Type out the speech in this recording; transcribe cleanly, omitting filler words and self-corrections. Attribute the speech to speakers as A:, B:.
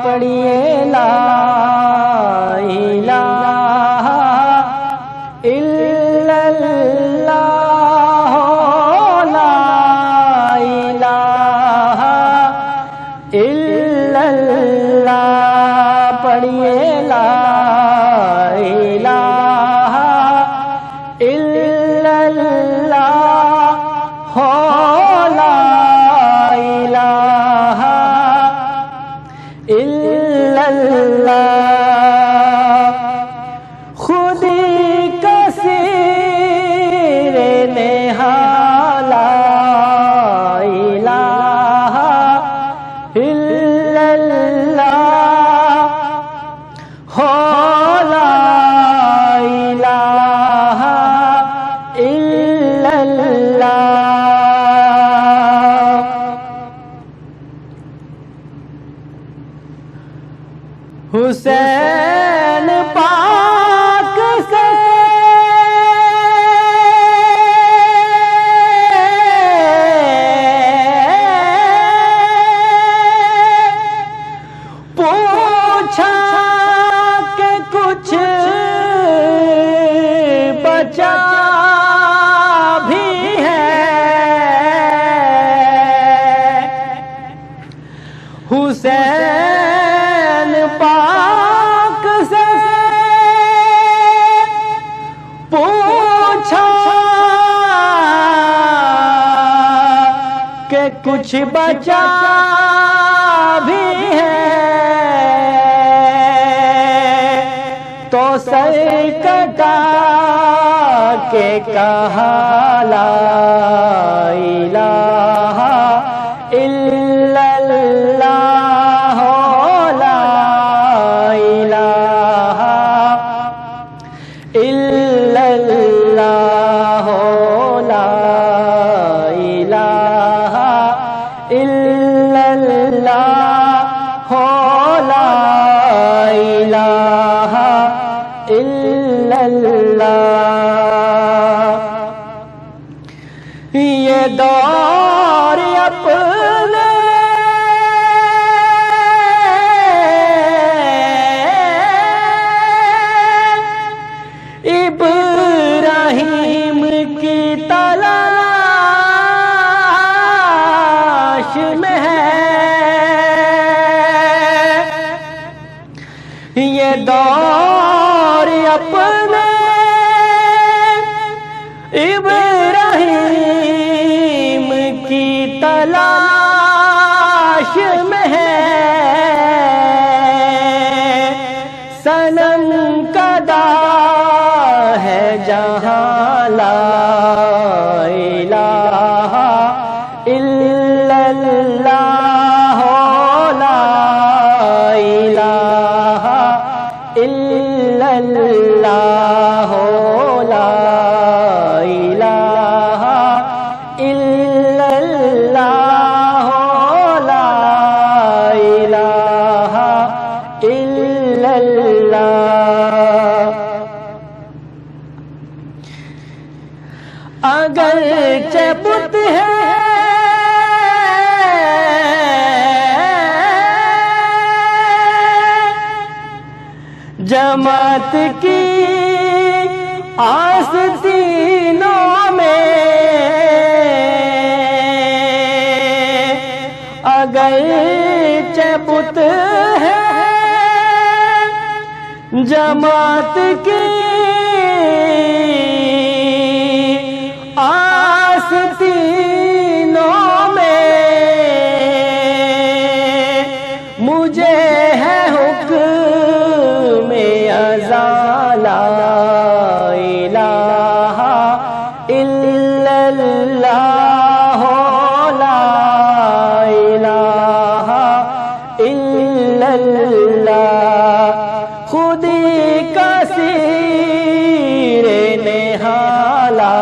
A: پڑھیے لا الہ الا اللہ، لا الہ الا اللہ، پڑھیے لا الہ الا اللہ، لا الہ الا اللہ، خودی کثیر نہا لا الہ الا اللہ، لا الہ الا اللہ۔ حسین پاک سے پوچھا کہ کچھ بچا بھی ہے، حسین پاک سے پوچھا کہ کچھ بچا بھی ہے، تو سر کٹا کے کہا لا الہ الا اللہ، لا الہ الا اللہ، لا الہ الا اللہ، لا الہ الا اللہ۔ یہ دور اپنے ابراہیم کی تلاش میں ہے، یہ دور اپنے ابراہیم کی تلاش میں ہے، صنم کدا ہے جہاں لا الہ الا اللہ، لا الہ الا اللہ، لا الہ الا اللہ، لا الہ الا اللہ۔ اگرچہ بت ہے جماعت کی آستینوں میں، اگرچہ بت ہے جماعت کی آستینوں میں، مجھے ہے حکم ازاں لا الہ الا اللہ، لا الہ الا اللہ، خودی کثیر نہا لا